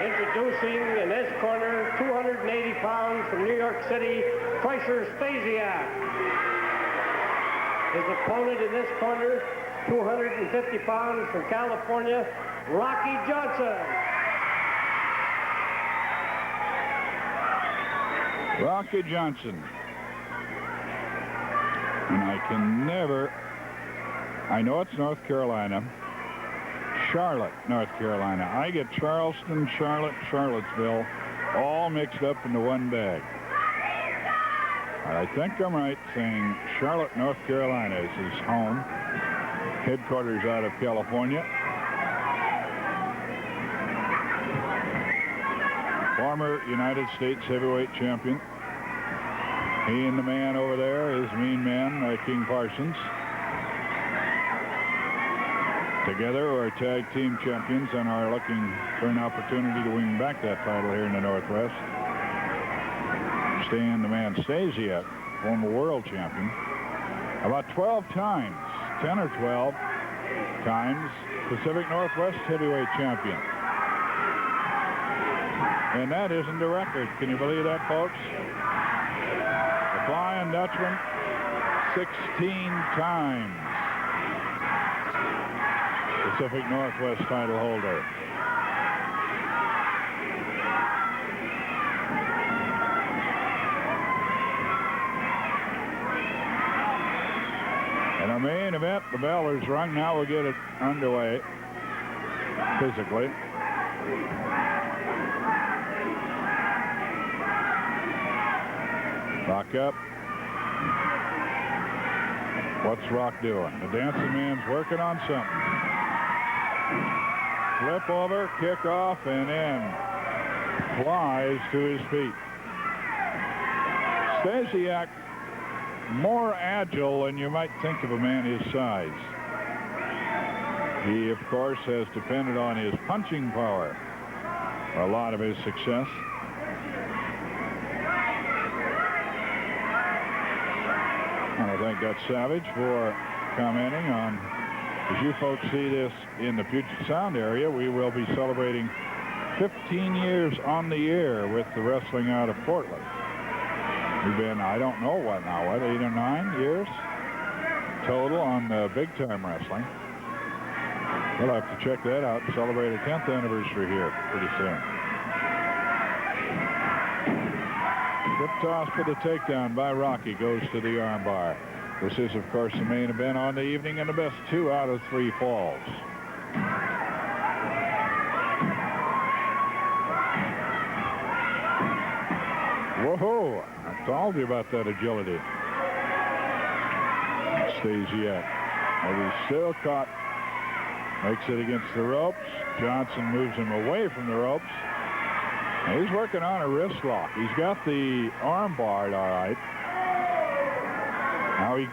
Introducing in this corner, 280 pounds from New York City, Stasiak. His opponent in this corner, 250 pounds from California, Rocky Johnson. Rocky Johnson. And I can never, I know it's North Carolina, Charlotte, North Carolina. I get Charleston, Charlotte, Charlottesville all mixed up into one bag. I think I'm right saying Charlotte, North Carolina is his home. Headquarters out of California. Former United States heavyweight champion. He and the man over there, his mean man, King Parsons. Together are tag team champions and are looking for an opportunity to win back that title here in the Northwest. Stan the man Stasiak, former world champion, about 12 times, 10 or 12 times Pacific Northwest heavyweight champion. And that isn't a record. Can you believe that, folks? The Flying Dutchman, 16 times Pacific Northwest title holder. In our main event, the bell is rung. Now we'll get it underway physically. Rock up. What's Rock doing? The dancing man's working on something. Flip over, kick off, and then flies to his feet. Stasiak, more agile than you might think of a man his size. He, of course, has depended on his punching power for a lot of his success. And I thank Dutch Savage for commenting on, as you folks see this in the Puget Sound area, we will be celebrating 15 years on the air with the wrestling out of Portland. We've been, I don't know what now, what, 8 or 9 years total on big-time wrestling. We'll have to check that out and celebrate a 10th anniversary here pretty soon. Hip toss for the takedown by Rocky, goes to the armbar. This is, of course, the main event on the evening, and the best 2 out of 3 falls. Whoa! I told you about that agility. Stasiak. But he's still caught. Makes it against the ropes. Johnson moves him away from the ropes. He's working on a wrist lock. He's got the arm barred all right. Now he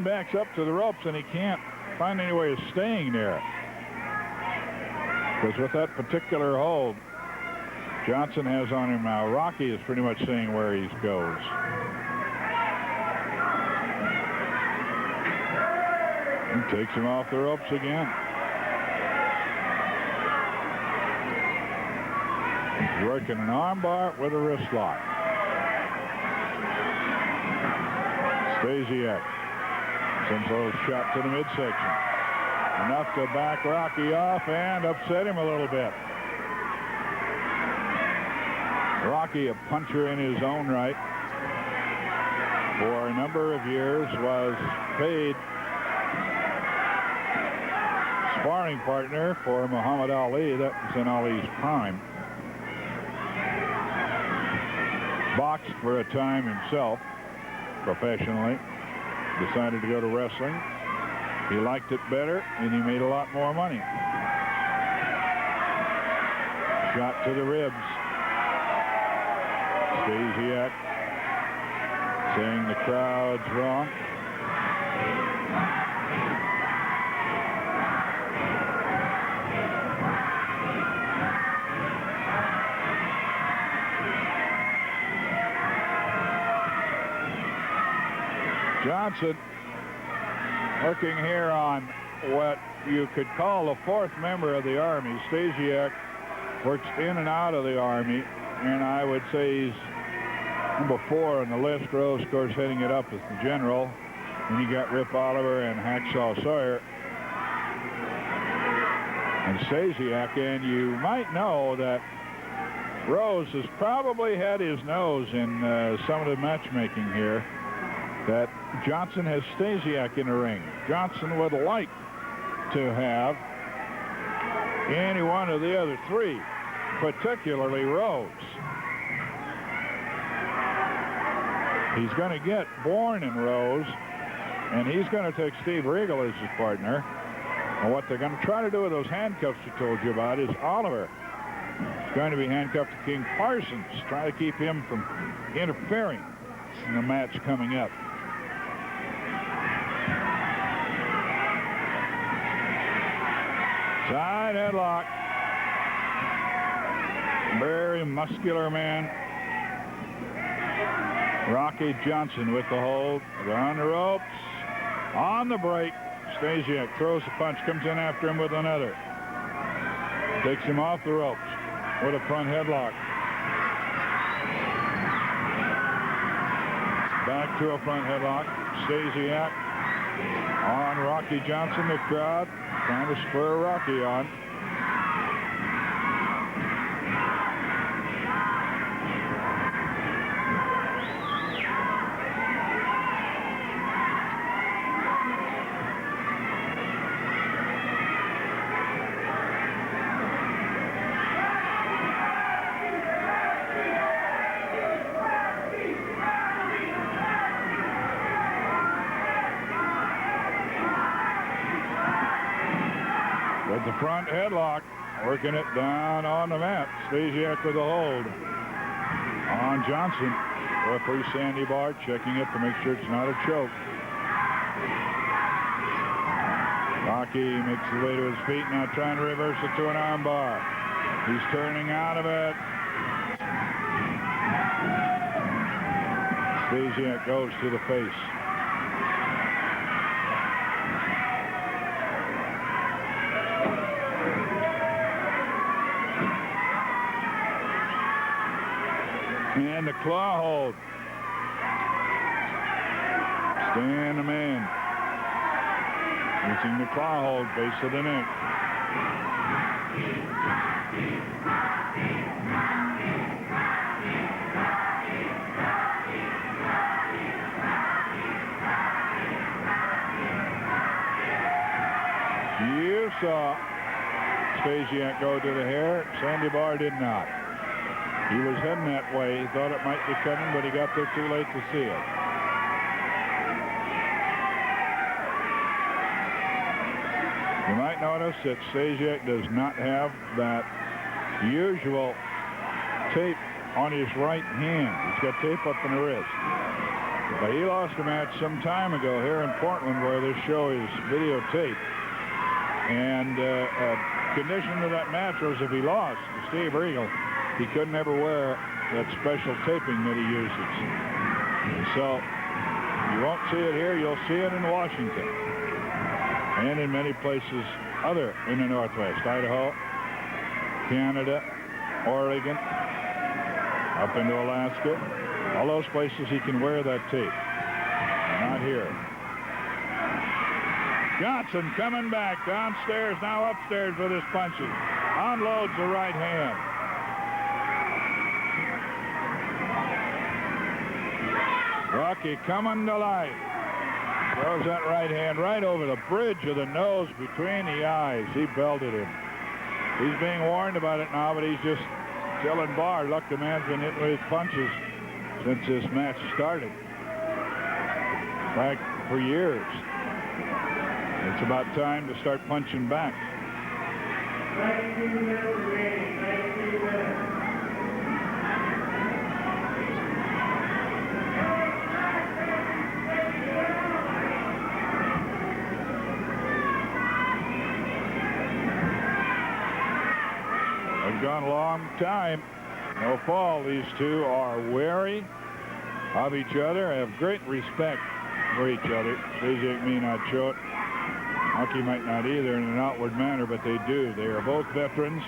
backs up to the ropes, and he can't find any way of staying there. Because with that particular hold Johnson has on him now, Rocky is pretty much seeing where he goes. He takes him off the ropes again. He's working an arm bar with a wrist lock. Stasiak sends a little shot to the midsection. Enough to back Rocky off and upset him a little bit. Rocky, a puncher in his own right, for a number of years was paid sparring partner for Muhammad Ali. That was in Ali's prime. Boxed for a time himself professionally. Decided to go to wrestling. He liked it better, and he made a lot more money. Shot to the ribs. Stasiak saying the crowd's wrong. Johnson working here on what you could call a fourth member of the Army. Stasiak works in and out of the Army, and I would say he's number 4 on the list. Rose, of course, heading it up as the general. And you got Rip Oliver and Hacksaw Sawyer and Stasiak. And you might know that Rose has probably had his nose in some of the matchmaking here, that Johnson has Stasiak in the ring. Johnson would like to have any one of the other 3, particularly Rose. He's going to get Bourne in Rose, and he's going to take Steve Regal as his partner. And what they're going to try to do with those handcuffs I told you about is Oliver is going to be handcuffed to King Parsons, try to keep him from interfering in the match coming up. Side headlock. Very muscular man. Rocky Johnson with the hold. On the ropes. On the break. Stasiak throws a punch. Comes in after him with another. Takes him off the ropes with a front headlock. Back to a front headlock. Stasiak on Rocky Johnson. The crowd trying to spur Rocky on. The front headlock, working it down on the mat. Stasiak with a hold on Johnson. Referee Sandy Bard checking it to make sure it's not a choke. Rocky makes his way to his feet, now trying to reverse it to an arm bar. He's turning out of it. Stasiak goes to the face. And the claw hold. Stand the man. Using the claw hold, base of the neck. You saw Stasiak go to the hair. Sandy Barr did not. He was heading that way. He thought it might be coming, but he got there too late to see it. You might notice that Stasiak does not have that usual tape on his right hand. He's got tape up in the wrist. But he lost a match some time ago here in Portland where this show is videotaped. And a condition of that match was if he lost to Steve Regal, he couldn't ever wear that special taping that he uses. So you won't see it here. You'll see it in Washington and in many places other in the Northwest. Idaho, Canada, Oregon, up into Alaska. All those places he can wear that tape. Not here. Johnson coming back downstairs, now upstairs with his punches. Unloads the right hand. Rocky coming to life. Throws that right hand right over the bridge of the nose between the eyes. He belted him. He's being warned about it now, but he's just telling Barr, look, the man's been hitting with his punches since this match started. Back for years. It's about time to start punching back. 19 minutes remaining. 19 minutes. They've gone a long time. No fall. These two are wary of each other, have great respect for each other. Stasiak may not show it. Rocky might not either in an outward manner, but they do. They are both veterans.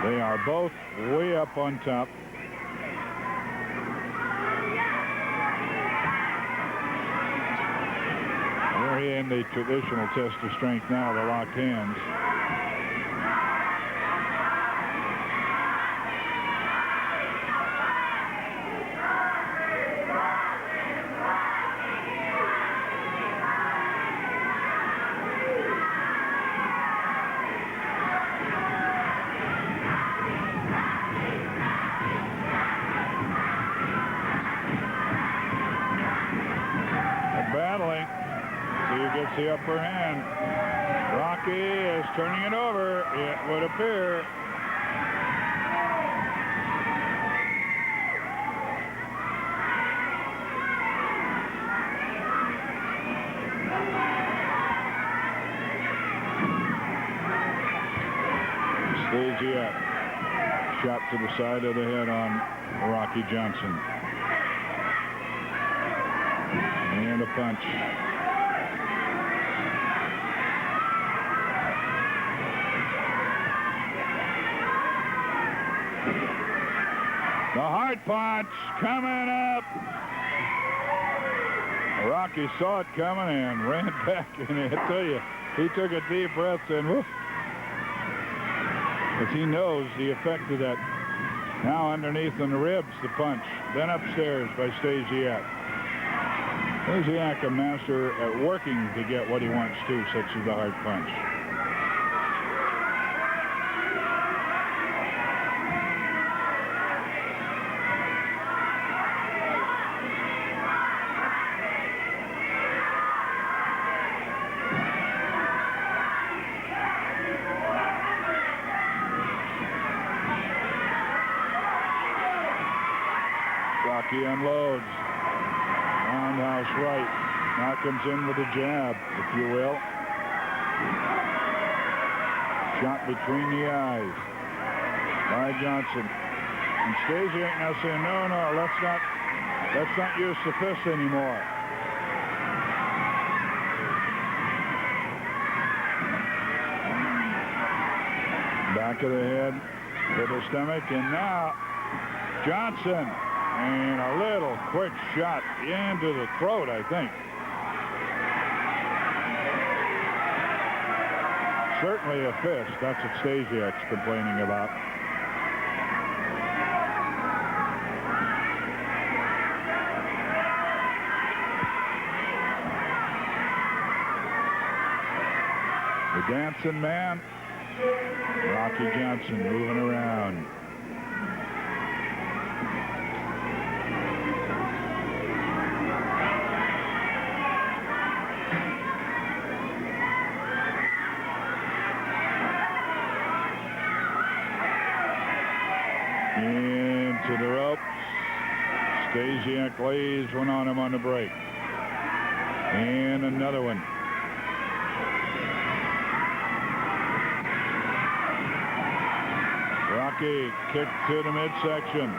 They are both way up on top. We're in the traditional test of strength now, the locked hands. The upper hand. Rocky is turning it over, it would appear. Stasiak shot to the side of the head on Rocky Johnson. And a punch. The hard punch coming up. Rocky saw it coming and ran back, and I tell you, he took a deep breath and woof. Because he knows the effect of that. Now underneath in the ribs, the punch. Then upstairs by Stasiak. Stasiak, a master at working to get what he wants to, such as the hard punch. Rocky unloads. Roundhouse right. Now comes in with a jab, if you will. Shot between the eyes by Johnson. And Stasiak now saying, no, let's not use the fist anymore. Back of the head to the stomach, and now Johnson. And a little quick shot into the throat, I think. Certainly a fist. That's what Stasiak's complaining about. The dancing man, Rocky Johnson, moving around. Into the ropes. Stasiak lays one on him on the break. And another one. Rocky kick to the midsection.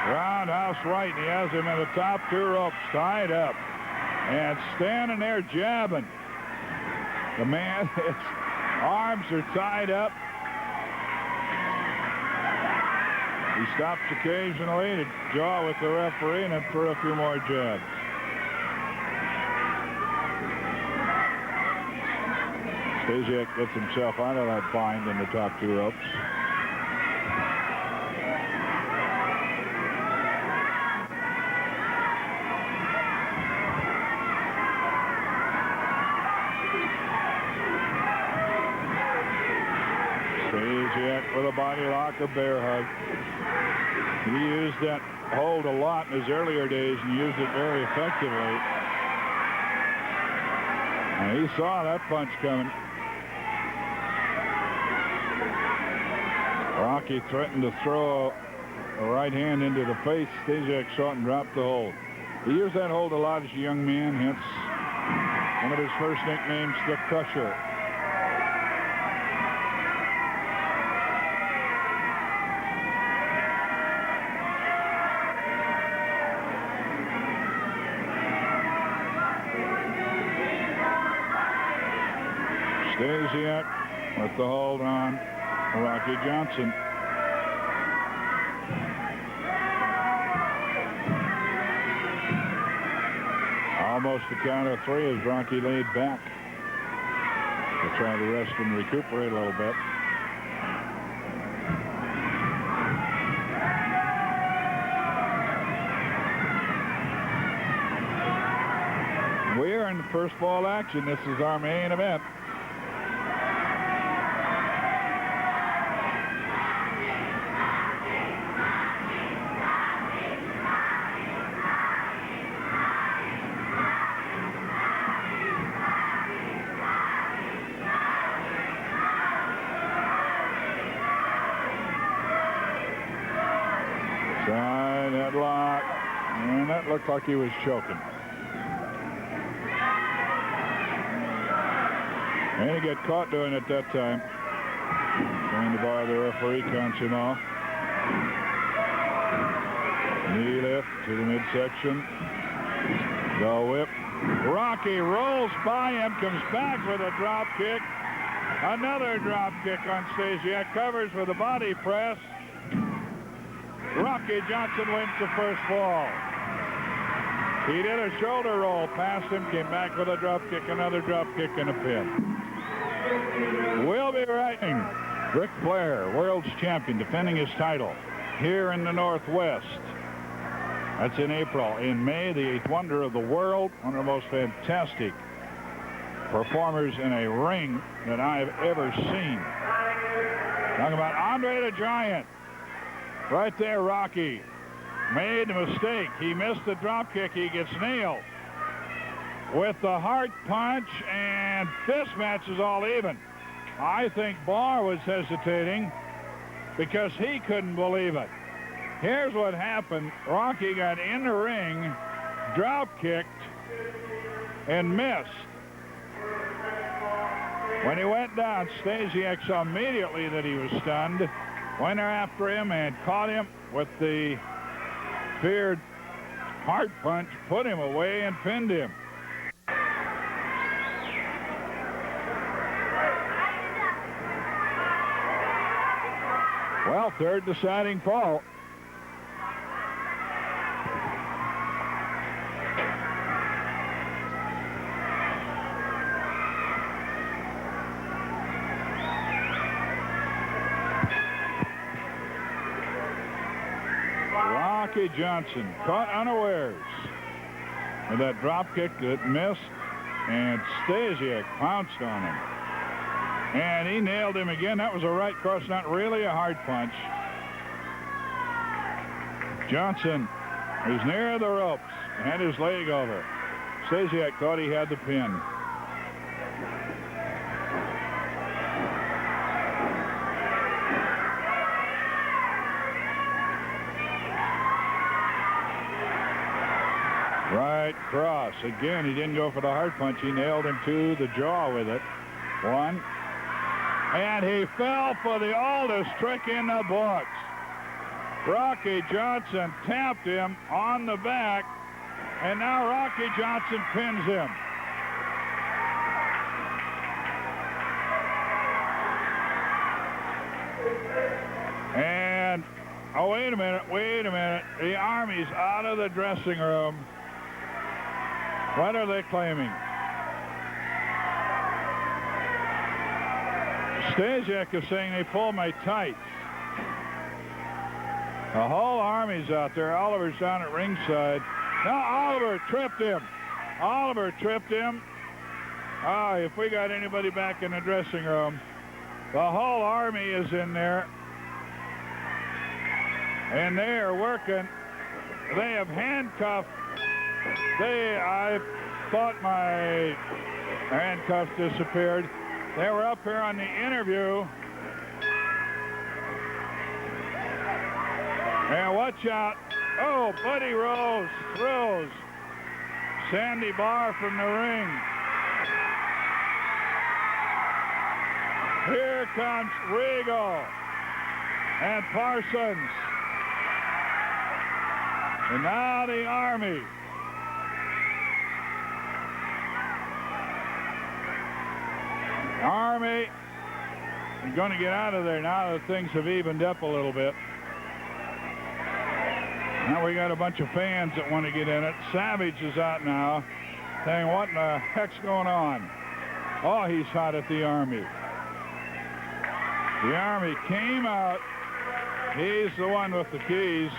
Roundhouse right. He has him in the top two ropes tied up. And standing there jabbing. The man, his arms are tied up. He stops occasionally to jaw with the referee and then throw a few more jabs. Stasiak gets himself out of that bind in the top two ropes. Stasiak with a body lock, a bear hug. He used that hold a lot in his earlier days and used it very effectively. And he saw that punch coming. Rocky threatened to throw a right hand into the face. Stasiak saw it and dropped the hold. He used that hold a lot as a young man, hence one of his first nicknames, the Crusher. Stasiak with the hold on Rocky Johnson. almost the count of 3 as Rocky laid back to try to rest and recuperate a little bit. We're in the first ball action. This is our main event. Side headlock, and that looked like he was choking. And he got caught doing it that time. Trying to bar the referee, counts him off. Knee lift to the midsection. The whip. Rocky rolls by him, comes back with a drop kick. Another drop kick on Stasiak. Covers with a body press. Rocky Johnson wins the first fall. He did a shoulder roll past him, came back with a drop kick, another drop kick, and a pin. We'll be right back. Ric Flair, world's champion, defending his title here in the Northwest. That's in April. In May, the 8th wonder of the world, one of the most fantastic performers in a ring that I've ever seen. Talking about Andre the Giant. Right there, Rocky made a mistake. He missed the drop kick. He gets nailed with the heart punch, and this match is all even. I think Barr was hesitating because he couldn't believe it. Here's what happened. Rocky got in the ring, drop kicked, and missed. When he went down, Stasiak saw immediately that he was stunned, went after him and caught him with the feared heart punch, put him away, and pinned him. Well, third deciding fall. Rocky Johnson caught unawares with that drop kick that missed, and Stasiak pounced on him. And he nailed him again. That was a right cross, not really a hard punch. Johnson was near the ropes, had his leg over. Stasiak thought he had the pin. Right cross. Again, he didn't go for the hard punch. He nailed him to the jaw with it. One. And he fell for the oldest trick in the books. Rocky Johnson tapped him on the back, and now Rocky Johnson pins him. And, oh, wait a minute. The Army's out of the dressing room. What are they claiming? Stasiak is saying they pulled my tights. The whole Army's out there. Oliver's down at ringside. Now Oliver tripped him. If we got anybody back in the dressing room, the whole Army is in there. And they are working. They have handcuffed. I thought my handcuffs disappeared. They were up here on the interview. And watch out. Oh, Buddy Rose throws Sandy Barr from the ring. Here comes Regal and Parsons. And now the Army. Army is going to get out of there now that things have evened up a little bit. Now we got a bunch of fans that want to get in it. Savage is out now. saying, what in the heck's going on? Oh, he's hot at the Army. The Army came out. He's the one with the keys.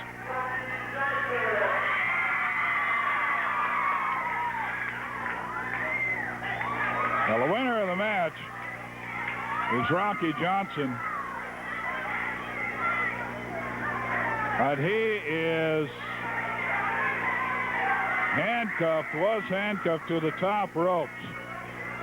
Well, the winner of the match is Rocky Johnson. But he is handcuffed, was handcuffed to the top ropes.